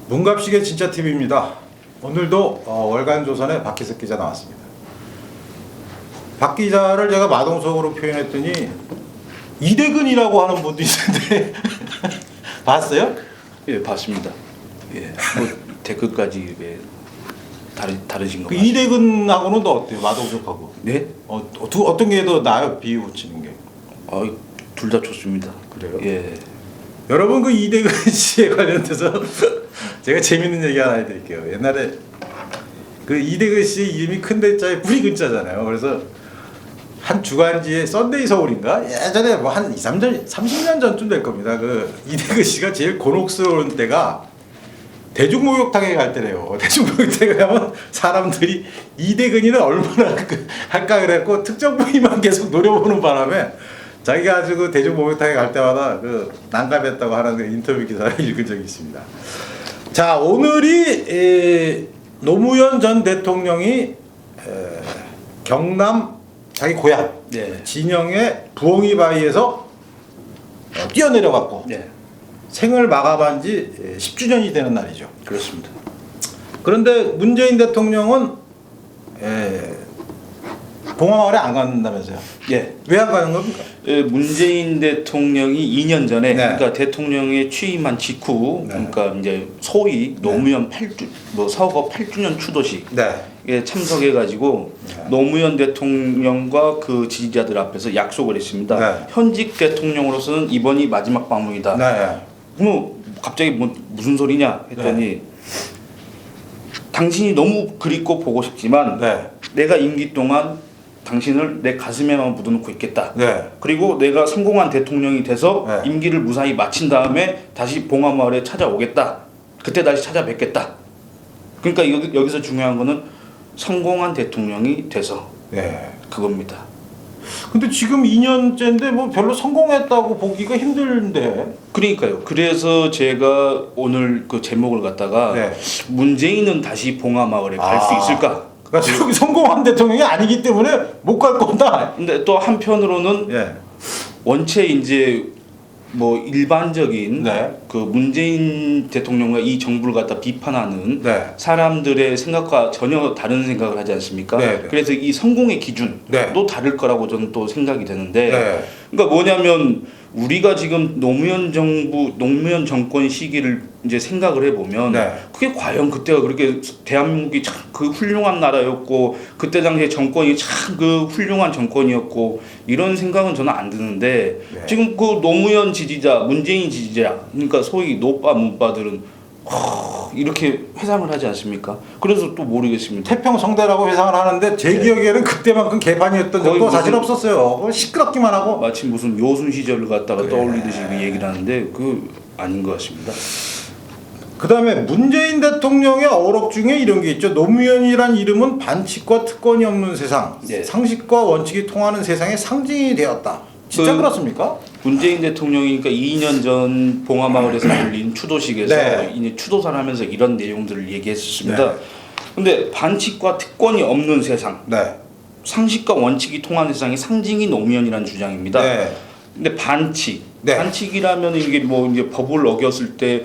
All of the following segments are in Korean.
문갑식의 진짜 TV입니다. 오늘도 월간 조선의 박희석 기자 나왔습니다. 박 기자를 제가 마동석으로 표현했더니 이대근이라고 하는 분도 있는데 봤어요? 예, 봤습니다. 예, 뭐 댓글까지 왜 다르신 거 그 같아요. 이대근하고는 또 어때요? 마동석하고 네? 어떤 게 더 나아요? 비유 붙이는 게. 둘 다 좋습니다. 그래요? 예. 여러분 그 이대근 씨에 관련돼서 제가 재밌는 얘기 하나 해드릴게요. 옛날에 그 이대근 씨 이름이 큰 대자에 뿌리 근자잖아요. 그래서 한 주간지에 썬데이 서울인가 예전에 뭐 한 30년 전쯤 될 겁니다. 그 이대근 씨가 제일 곤혹스러운 때가 대중목욕탕에 갈 때래요. 대중목욕탕에 가면 사람들이 이대근이는 얼마나 할까 그랬고 특정 부위만 계속 노려보는 바람에 자기가 아주 그 대중목욕탕에 갈 때마다 그 난감했다고 하는 그 인터뷰 기사를 읽은 적이 있습니다. 자, 오늘이 노무현 전 대통령이 경남 자기 고향 네. 진영의 부엉이 바위에서 뛰어내려갔고 네. 생을 마감한 지 10주년이 되는 날이죠. 그렇습니다. 그런데 문재인 대통령은 봉화마을에 안 간다면서요? 예. 왜 안 가는 겁니까? 문재인 대통령이 2년 전에 네. 그러니까 대통령에 취임한 직후 네. 그러니까 이제 소위 노무현 8주 서거 8주년 추도식에 네. 참석해 가지고 네. 노무현 대통령과 그 지지자들 앞에서 약속을 했습니다. 네. 현직 대통령으로서는 이번이 마지막 방문이다. 네. 뭐 갑자기 무슨 소리냐 했더니 당신이 너무 그립고 보고 싶지만 네. 내가 임기 동안 당신을 내 가슴에만 묻어놓고 있겠다. 네. 그리고 내가 성공한 대통령이 돼서 네. 임기를 무사히 마친 다음에 다시 봉화마을에 찾아오겠다. 그때 다시 찾아뵙겠다. 그러니까 여기서 중요한 거는 성공한 대통령이 돼서 네. 그겁니다. 근데 지금 2년째인데 뭐 별로 성공했다고 보기가 힘든데. 그러니까요. 그래서 제가 오늘 그 제목을 갖다가 네. 문재인은 다시 봉화마을에 갈 수 있을까? 그러니까 지금 성공한 대통령이 아니기 때문에 못 갈 거다. 근데 또 한편으로는 예. 원체 이제 뭐 일반적인 네. 그 문재인 대통령과 이 정부를 갖다 비판하는 네. 사람들의 생각과 전혀 다른 생각을 하지 않습니까? 네, 네. 그래서 이 성공의 기준도 네. 다를 거라고 저는 또 생각이 되는데, 네. 그러니까 뭐냐면 우리가 지금 노무현 정권 시기를 이제 생각을 해보면 네. 그게 과연 그때가 그렇게 대한민국이 참 그 훌륭한 나라였고 그때 당시에 정권이 참 그 훌륭한 정권이었고 이런 생각은 저는 안 드는데 네. 지금 그 노무현 지지자, 문재인 지지자 그러니까 소위 노빠 문빠들은 이렇게 회상을 하지 않습니까? 그래서 또 모르겠습니다. 태평성대라고 회상을 하는데 제 네. 기억에는 그때만큼 개판이었던 거의 적도 사실 무슨- 없었어요. 그거 시끄럽기만 하고. 마치 무슨 요순 시절을 갖다가 그래. 떠올리듯이 그 얘기를 하는데 그 아닌 것 같습니다. 그다음에 문재인 대통령의 어록 중에 이런 게 있죠. 노무현이란 이름은 반칙과 특권이 없는 세상, 네. 상식과 원칙이 통하는 세상의 상징이 되었다. 진짜 그렇습니까? 문재인 대통령이니까 2년 전 봉화마을에서 열린 추도식에서 네. 이제 추도사를 하면서 이런 내용들을 얘기했었습니다. 네. 근데 반칙과 특권이 없는 세상, 네. 상식과 원칙이 통하는 세상의 상징이 노무현이라는 주장입니다. 네. 근데 반칙, 네. 반칙이라면 이게 뭐 이제 법을 어겼을 때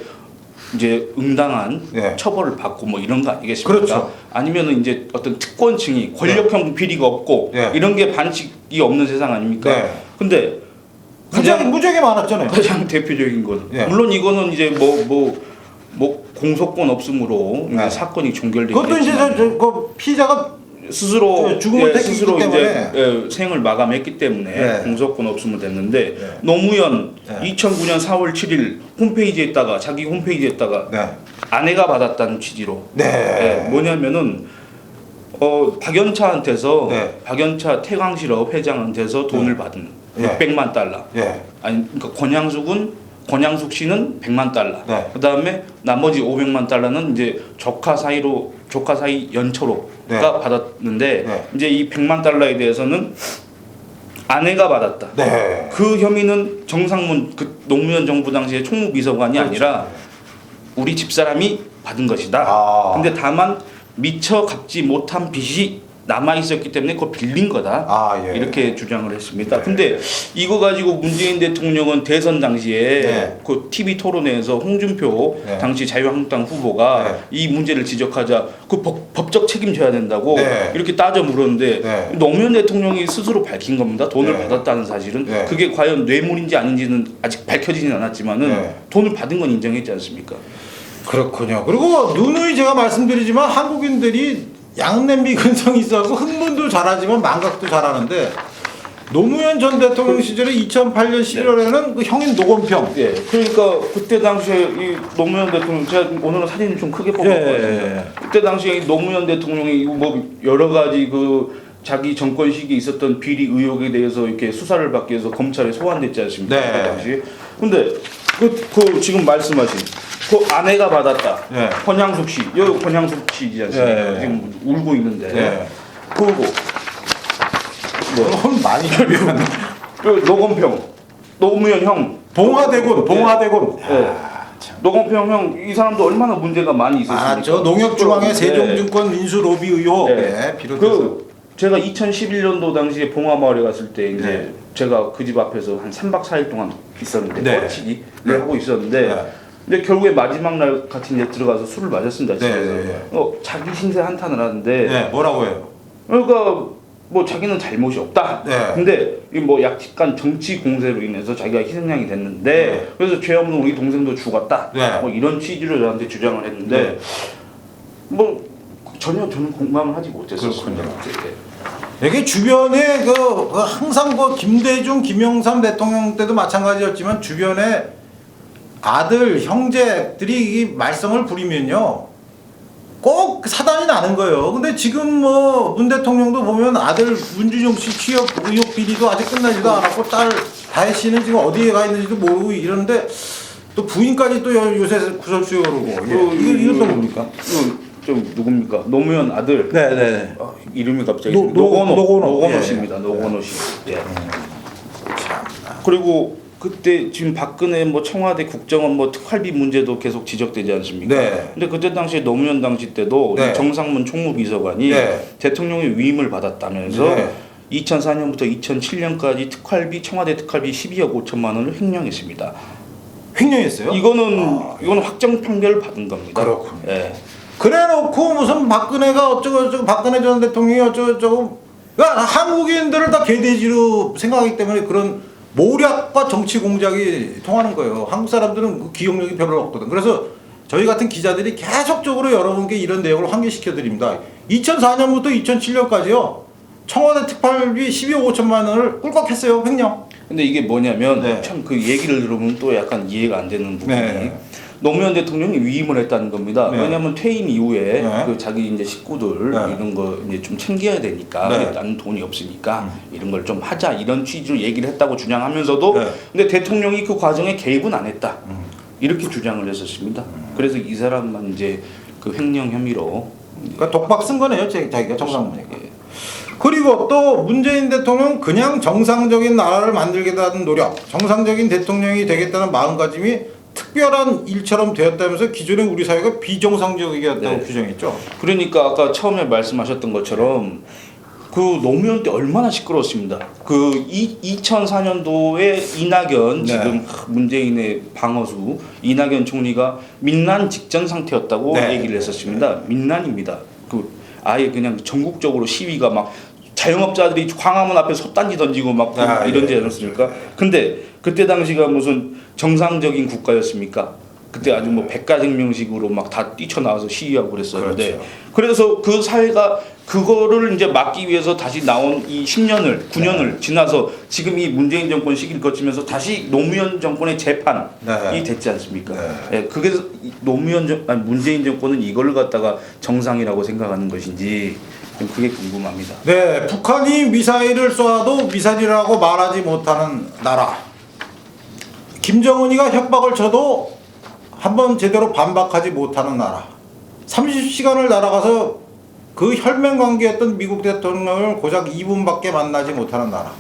이제 응당한 네. 처벌을 받고 뭐 이런 거 아니겠습니까? 그렇죠. 아니면은 이제 어떤 특권층이 권력형 비리가 없고 네. 이런 게 반칙이 없는 세상 아닙니까? 네. 근데 무지하게 많았잖아요. 가장 대표적인 거는 네. 물론 이거는 이제 뭐 공소권 없음으로 네. 사건이 종결되기 그것도 이제 그 피의자가 스스로 죽음을 택했기 스스로 때문에. 이제 생을 마감했기 때문에 네. 공소권 없음을 됐는데 네. 노무현 네. 2009년 4월 7일 홈페이지에다가 자기 홈페이지에다가 네. 아내가 받았다는 취지로 네. 뭐냐면은 박연차한테서 네. 박연차 태광실업 회장한테서 돈을 받은 네. 600만 달러 예. 아니 그러니까 권양숙 씨는 100만 달러. 네. 그다음에 나머지 500만 달러는 이제 조카 사이 연초로가 네. 받았는데 네. 이제 이 100만 달러에 대해서는 아내가 받았다. 네. 그 혐의는 정상문 그 노무현 정부 당시의 총무비서관이 그렇죠. 아니라 우리 집사람이 받은 것이다. 아. 근데 다만 미처 갚지 못한 빚이 남아 있었기 때문에 그거 빌린 거다. 아, 예. 이렇게 주장을 했습니다. 근데 이거 가지고 문재인 대통령은 대선 당시에 네. 그 TV 토론회에서 홍준표 네. 당시 자유한국당 후보가 네. 이 문제를 지적하자 그 법적 책임져야 된다고 네. 이렇게 따져 물었는데 네. 노무현 대통령이 스스로 밝힌 겁니다. 돈을 네. 받았다는 사실은 네. 그게 과연 뇌물인지 아닌지는 아직 밝혀지진 않았지만은 네. 돈을 받은 건 인정했지 않습니까? 그렇군요. 그리고 누누이 제가 말씀드리지만 한국인들이 양냄비 근성이 있어서 흥분도 잘하지만 망각도 잘하는데 노무현 전 대통령 시절에 2008년 11월에는 그 형인 노건평. 예. 그러니까 그때 당시에 이 노무현 대통령 제가 오늘은 사진을 좀 크게 뽑았거든요. 예. 그때 당시에 이 노무현 대통령이 뭐 여러 가지 그 자기 정권 시기에 있었던 비리 의혹에 대해서 이렇게 수사를 받기 위해서 검찰에 소환됐지 않습니까? 네. 그때 당시. 근데 그 지금 말씀하신 그 아내가 받았다. 네. 권양숙 씨, 여기 권양숙 씨지 않습니까? 네. 지금 울고 있는데. 네. 그리고 돈 많이 주면 그 노건평, 노무현 형, 봉화대군. 네. 노건평 형 이 사람도 얼마나 문제가 많이 있었습니까? 아, 저 농협중앙회 네. 세종증권 민수 로비 의혹 네. 비롯해서 그 제가 2011년도 당시에 봉화마을에 갔을 때 이제 네. 제가 그 집 앞에서 한 3박 4일 동안 있었는데 네. 꿔치기를 네. 하고 있었는데 네. 근데 결국에 마지막 날 같이 이제 들어가서 술을 마셨습니다. 네, 집에서. 네, 자기 신세 한탄을 하는데 네, 뭐라고 해요? 그러니까 뭐 자기는 잘못이 없다. 네. 근데 이 뭐 약간 정치 공세로 인해서 자기가 희생양이 됐는데 네. 그래서 죄 없는 우리 동생도 죽었다. 네. 뭐 이런 취지로 저한테 주장을 했는데 네. 뭐 전혀 저는 공감을 하지 못했었습니다. 그렇군요. 이게 주변에 그 항상 그 김대중, 김영삼 대통령 때도 마찬가지였지만 주변에 아들, 형제들이 이 말썽을 부리면요 꼭 사단이 나는 거예요. 근데 지금 뭐 문 대통령도 보면 아들 문준용 씨 취업 의혹 비리도 아직 끝나지도 않았고 딸 다혜 씨는 지금 어디에 가 있는지도 모르고 이러는데 또 부인까지 또 요새 구설수에 오르고 이건 또 뭡니까? 좀 누굽니까? 노무현 아들. 네네. 이름이 갑자기 노건호. 노건호 씨입니다. 노건호 씨. 예. 그리고 그때 지금 박근혜 뭐 청와대 국정원 뭐 특활비 문제도 계속 지적되지 않습니까? 네. 근데 그때 당시에 노무현 당시 때도 네. 이 정상문 총무비서관이 네. 대통령의 위임을 받았다면서 네. 2004년부터 2007년까지 특활비 청와대 특활비 12억 5천만 원을 횡령했습니다. 횡령했어요? 이거는 확정 판결을 받은 겁니다. 그렇군요. 예. 그래놓고 무슨 박근혜가 어쩌고 박근혜 전 대통령이 어쩌고 그러니까 한국인들을 다 개돼지로 생각하기 때문에 그런 모략과 정치 공작이 통하는 거예요. 한국 사람들은 그 기억력이 별로 없거든. 그래서 저희 같은 기자들이 계속적으로 여러분께 이런 내용을 환기시켜 드립니다. 2004년부터 2007년까지요. 청와대 특활비 12억 5천만 원을 꿀꺽했어요. 횡령. 근데 이게 뭐냐면 네. 참 그 얘기를 들으면 또 약간 이해가 안 되는 부분이 네. 노무현 대통령이 위임을 했다는 겁니다. 네. 왜냐하면 퇴임 이후에 네. 그 자기 이제 식구들 네. 이런 거 이제 좀 챙겨야 되니까 네. 나는 돈이 없으니까 이런 걸 좀 하자 이런 취지로 얘기를 했다고 주장하면서도 네. 근데 대통령이 그 과정에 개입은 안 했다 이렇게 주장을 했었습니다. 그래서 이 사람만 이제 그 횡령 혐의로 그러니까 독박 쓴 거네요. 자기가 정상문이가. 예. 그리고 또 문재인 대통령 그냥 정상적인 나라를 만들겠다는 노력, 정상적인 대통령이 되겠다는 마음가짐이 특별한 일처럼 되었다면서 기존의 우리 사회가 비정상적이었다고 네. 규정했죠. 그러니까 아까 처음에 말씀하셨던 것처럼 그 노무현 때 얼마나 시끄러웠습니다. 그 2004년도에 이낙연 네. 지금 문재인의 방어수 이낙연 총리가 민난 직전 상태였다고 네. 얘기를 했었습니다. 민난입니다. 그 아예 그냥 전국적으로 시위가 막 자영업자들이 광화문 앞에 솥단지 던지고 막 이런지 않았습니까? 근데 그때 당시가 무슨 정상적인 국가였습니까? 그때 아주 뭐 백가쟁명식으로 막 다 뛰쳐나와서 시위하고 그랬었는데 그렇죠. 그래서 그 사회가 그거를 이제 막기 위해서 다시 나온 이 10년을 9년을 지나서 지금 이 문재인 정권 시기를 거치면서 다시 노무현 정권의 재판이 네. 됐지 않습니까? 네. 예, 그게 문재인 정권은 이걸 갖다가 정상이라고 생각하는 것인지 그게 궁금합니다. 네, 북한이 미사일을 쏴도 미사일이라고 말하지 못하는 나라. 김정은이가 협박을 쳐도 한번 제대로 반박하지 못하는 나라. 30시간을 날아가서 그 혈맹 관계였던 미국 대통령을 고작 2분밖에 만나지 못하는 나라.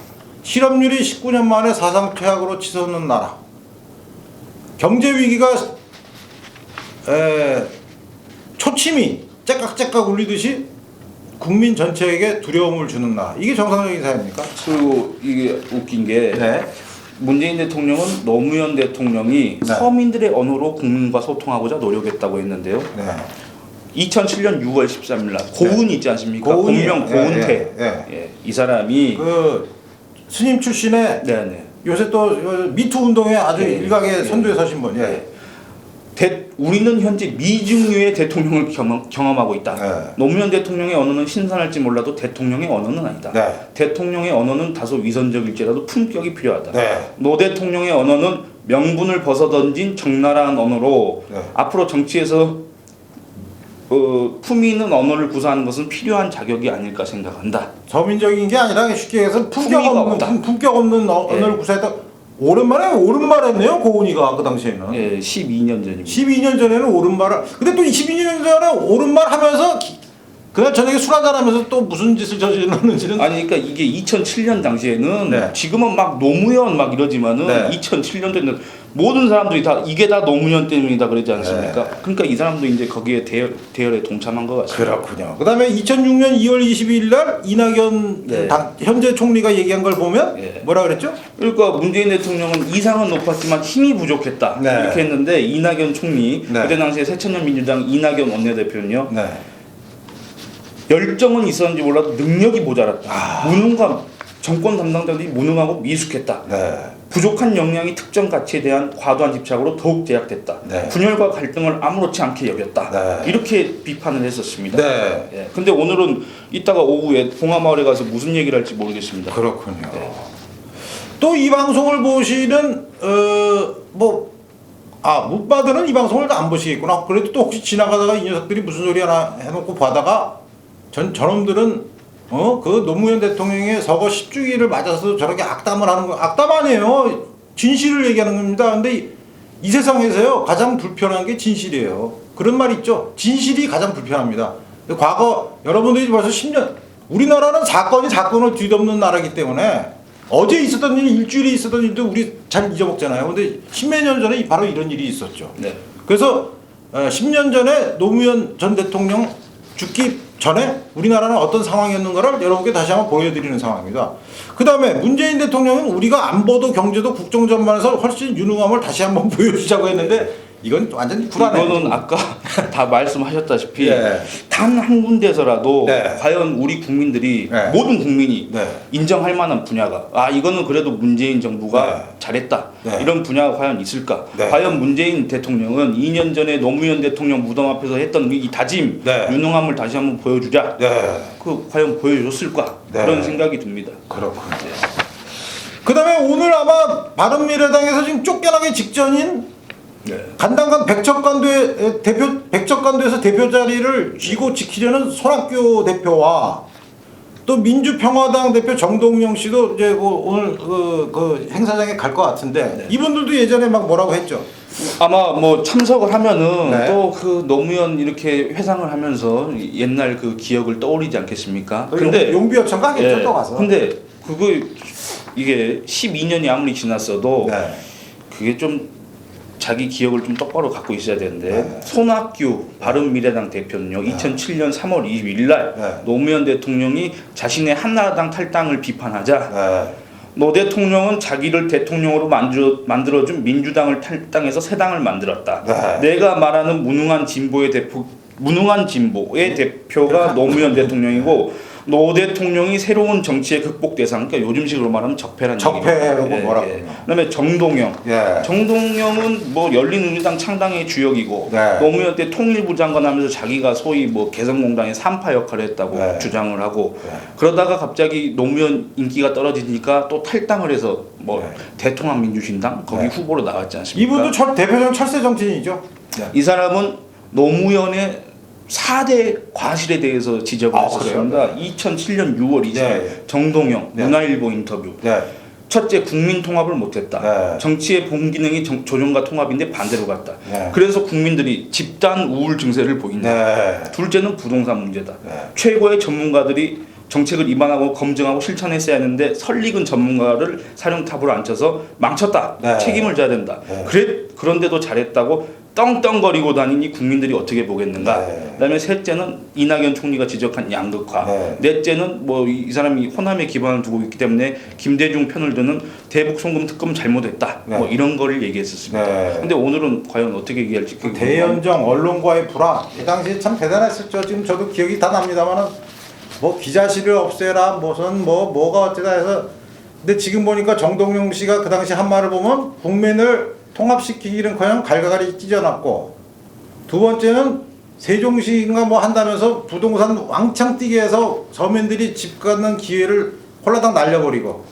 실업률이 19년 만에 사상 최악으로 치솟는 나라. 경제 위기가 초침이 째깍째깍 울리듯이 국민 전체에게 두려움을 주는 나. 이게 정상적인 사회입니까? 그리고 이게 웃긴 게 네. 문재인 대통령은 노무현 대통령이 네. 서민들의 언어로 국민과 소통하고자 노력했다고 했는데요. 네. 2007년 6월 13일 날 고은 있지 않습니까? 고은이요. 본명 고은태. 예, 예, 예, 이 사람이 그 스님 출신의 네네. 요새 또 미투 운동에 아주 예, 일각의 예, 선두에 서신 분. 예. 예. 우리는 현재 미중유의 대통령을 경험하고 있다. 네. 노무현 대통령의 언어는 신선할지 몰라도 대통령의 언어는 아니다. 네. 대통령의 언어는 다소 위선적일지라도 품격이 필요하다. 네. 노 대통령의 언어는 명분을 벗어던진 적나라한 언어로 네. 앞으로 정치에서 품위 있는 언어를 구사하는 것은 필요한 자격이 아닐까 생각한다. 서민적인 게 아니라 쉽게 해서 품위가 없다. 품격 없는 언어를 구사했다. 오랜만에 옳은말했네요 고은이가 그 당시에는. 예, 12년 전입니다. 12년 전에는 옳은말을. 근데 또 12년 전에 옳은말 하면서 그날 저녁에 술 한잔 하면서 또 무슨 짓을 저질렀는지는. 아니 그러니까 이게 2007년 당시에는 네. 지금은 막 노무현 막 이러지만은 네. 2007년 때는 모든 사람들이 다 이게 다 노무현 때문이다 그러지 않습니까? 그러니까 이 사람도 이제 거기에 대열에 동참한 것 같습니다. 그렇군요. 그다음에 2006년 2월 22일 날 이낙연 네. 현재 총리가 얘기한 걸 보면 네. 뭐라 그랬죠? 그러니까 문재인 대통령은 이상은 높았지만 힘이 부족했다 네. 이렇게 했는데 이낙연 총리 네. 그때 당시에 새천년 민주당 이낙연 원내대표는요 네. 열정은 있었는지 몰라도 능력이 모자랐다. 무능과 정권 담당자들이 무능하고 미숙했다. 네. 부족한 역량이 특정 가치에 대한 과도한 집착으로 더욱 제약됐다. 네. 분열과 갈등을 아무렇지 않게 여겼다. 네. 이렇게 비판을 했었습니다. 네. 예. 근데 오늘은 이따가 오후에 봉화마을에 가서 무슨 얘기를 할지 모르겠습니다. 그렇군요. 네. 또 이 방송을 보시는 묻바드는 이 방송을 안 보시겠구나. 그래도 또 혹시 지나가다가 이 녀석들이 무슨 소리 하나 해놓고 봐다가 저놈들은 그 노무현 대통령의 서거 10주기를 맞아서 저렇게 악담을 하는 거 악담 아니에요. 진실을 얘기하는 겁니다. 근데 이 세상에서요 가장 불편한 게 진실이에요. 그런 말 있죠. 진실이 가장 불편합니다. 과거 여러분들이 벌써 10년 우리나라는 사건을 뒤덮는 나라이기 때문에 어제 있었던 일, 일주일에 있었던 일도 우리 잘 잊어먹잖아요. 근데 10몇 년 전에 바로 이런 일이 있었죠. 네. 그래서 10년 전에 노무현 전 대통령 죽기 전에 우리나라는 어떤 상황이었는가를 여러분께 다시 한번 보여드리는 상황입니다. 그 다음에 문재인 대통령은 우리가 안보도 경제도 국정 전반에서 훨씬 유능함을 다시 한번 보여주자고 했는데 이건 완전히 불안해. 이거는 아까 다 말씀하셨다시피 네. 단 한 군데서라도 네. 과연 우리 국민들이 네. 모든 국민이 네. 인정할 만한 분야가 이거는 그래도 문재인 정부가 네. 잘했다 네. 이런 분야가 과연 있을까? 네. 과연 문재인 대통령은 2년 전에 노무현 대통령 무덤 앞에서 했던 이 다짐, 네. 유능함을 다시 한번 보여주자. 네. 그 과연 보여줬을까? 네. 그런 생각이 듭니다. 그렇군요. 그 다음에 오늘 아마 바른미래당에서 지금 쫓겨나기 직전인 네. 간당간 백척간도에서 대표 자리를 쥐고 지키려는 손학규 대표와 또 민주평화당 대표 정동영 씨도 이제 오늘 그 행사장에 갈 것 같은데 네. 이분들도 예전에 막 뭐라고 했죠. 아마 뭐 참석을 하면은 네. 또 그 노무현 이렇게 회상을 하면서 옛날 그 기억을 떠올리지 않겠습니까? 근데 용비어천 가겠죠 예, 또 가서. 근데 이게 12년이 아무리 지났어도 네. 그게 좀 자기 기억을 좀 똑바로 갖고 있어야 되는데 네. 손학규 바른미래당 대표는요 2007년 3월 22일 날 네. 노무현 대통령이 자신의 한나라당 탈당을 비판하자 네. 노 대통령은 자기를 대통령으로 만들어준 민주당을 탈당해서 새 당을 만들었다. 네. 내가 말하는 무능한 진보의 대표가 노무현 대통령이고 노 대통령이 새로운 정치의 극복 대상, 그러니까 요즘식으로 말하면 적폐라는 적폐라고 얘기입니다. 뭐라고. 그다음에 정동영. 예. 정동영은 뭐 열린우리당 창당의 주역이고 네. 노무현 때 통일부 장관하면서 자기가 소위 뭐 개성공단의 산파 역할을 했다고 네. 주장을 하고 네. 그러다가 갑자기 노무현 인기가 떨어지니까 또 탈당을 해서 뭐 네. 대통합민주신당 거기 네. 후보로 나왔지 않습니까? 이분도 대표적 철새 정치인이죠. 네. 이 사람은 노무현의 4대 과실에 대해서 지적을 했었습니다. 2007년 6월 20일 네. 정동영 네. 문화일보 인터뷰. 네. 첫째, 국민 통합을 못했다. 네. 정치의 본기능이 조정과 통합인데 반대로 갔다. 네. 그래서 국민들이 집단 우울 증세를 보인다. 네. 둘째는 부동산 문제다. 네. 최고의 전문가들이 정책을 입안하고 검증하고 실천했어야 했는데 설익은 전문가를 사령탑으로 앉혀서 망쳤다. 네. 책임을 져야 된다. 네. 그런데도 잘했다고 떵떵거리고 다니니 국민들이 어떻게 보겠는가. 네. 그다음에 셋째는 이낙연 총리가 지적한 양극화. 네. 넷째는 뭐 이 사람이 호남에 기반을 두고 있기 때문에 김대중 편을 드는 대북 송금 특검 잘못했다. 네. 뭐 이런 거를 얘기했었습니다. 네. 근데 오늘은 과연 어떻게 얘기할지 그 대연정 언론과의 불화 이 당시 참 대단했었죠. 지금 저도 기억이 다 납니다만은 뭐 기자실을 없애라 무슨 뭐가 어쩌다 해서 근데 지금 보니까 정동영 씨가 그 당시 한 말을 보면 국민을 통합시키기는커녕 갈가갈이 찢어놨고 두 번째는 세종시인가 뭐 한다면서 부동산 왕창 뛰게 해서 서민들이 집 갖는 기회를 홀라당 날려버리고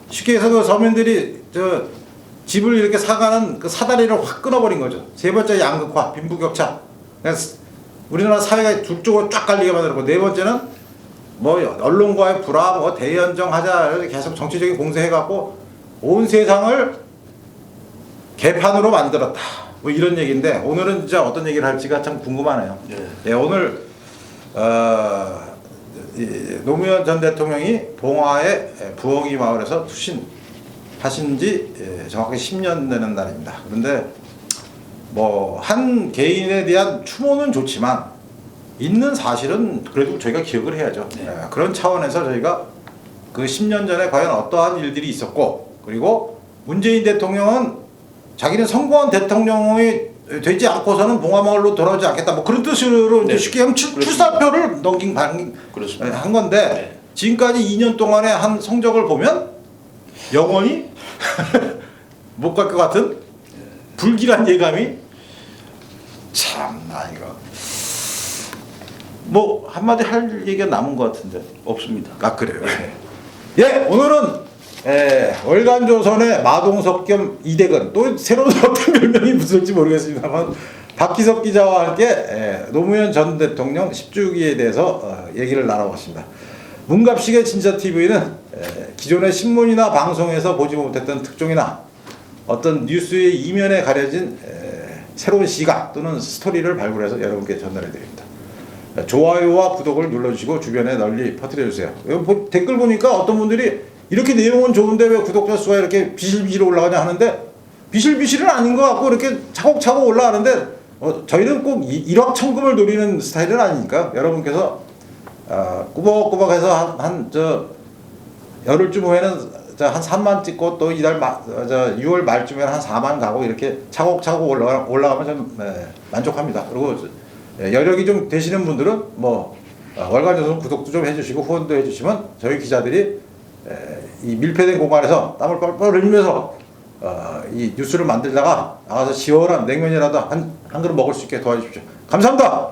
쉽게 해서 그 서민들이 저 집을 이렇게 사가는 그 사다리를 확 끊어버린 거죠. 세 번째 양극화, 빈부격차. 그래서 우리나라 사회가 두 쪽으로 쫙 갈리게 만들었고 네 번째는 뭐 언론과의 불화, 뭐 대연정 하자 계속 정치적인 공세해갖고 온 세상을 개판으로 만들었다. 뭐 이런 얘기인데 오늘은 진짜 어떤 얘기를 할지가 참 궁금하네요. 예, 오늘 노무현 전 대통령이 봉화의 부엉이 마을에서 투신하신 지 정확히 10년 되는 날입니다. 그런데 뭐 한 개인에 대한 추모는 좋지만 있는 사실은 그래도 저희가 기억을 해야죠. 네. 그런 차원에서 저희가 그 10년 전에 과연 어떠한 일들이 있었고 그리고 문재인 대통령은 자기는 선거한 대통령이 되지 않고서는 봉화마을로 돌아오지 않겠다. 뭐 그런 뜻으로 네. 쉽게 하면 출사표를 넘긴 그렇습니다. 한 건데 네. 지금까지 2년 동안의 한 성적을 보면 영원히 못 갈 것 같은 불길한 예감이 참나 이거 뭐 한마디 할 얘기가 남은 것 같은데 없습니다. 아 그래요. 예 오늘은 월간조선의 마동석 겸 이대근 또 새로운 어떤 별명이 붙을지 모르겠습니다만 박기석 기자와 함께 노무현 전 대통령 10주기에 대해서 얘기를 나눠봤습니다. 문갑식의 진짜TV는 기존의 신문이나 방송에서 보지 못했던 특종이나 어떤 뉴스의 이면에 가려진 새로운 시각 또는 스토리를 발굴해서 여러분께 전달해드립니다. 좋아요와 구독을 눌러주시고 주변에 널리 퍼뜨려주세요. 댓글 보니까 어떤 분들이 이렇게 내용은 좋은데 왜 구독자 수가 이렇게 비실비실 올라가냐 하는데 비실비실은 아닌 것 같고 이렇게 차곡차곡 올라가는데 저희는 꼭 일확천금을 노리는 스타일은 아니니까 여러분께서 꾸벅꾸벅해서 한 열흘쯤 후에는 한 3만 찍고 또 이달 6월 말쯤에는 한 4만 가고 이렇게 차곡차곡 올라가면 좀 만족합니다. 그리고 여력이 좀 되시는 분들은 뭐 월간조선 구독도 좀 해주시고 후원도 해주시면 저희 기자들이 이 밀폐된 공간에서 땀을 뻘뻘 흘리면서 이 뉴스를 만들다가 나가서 시원한 냉면이라도 한 그릇 먹을 수 있게 도와주십시오. 감사합니다.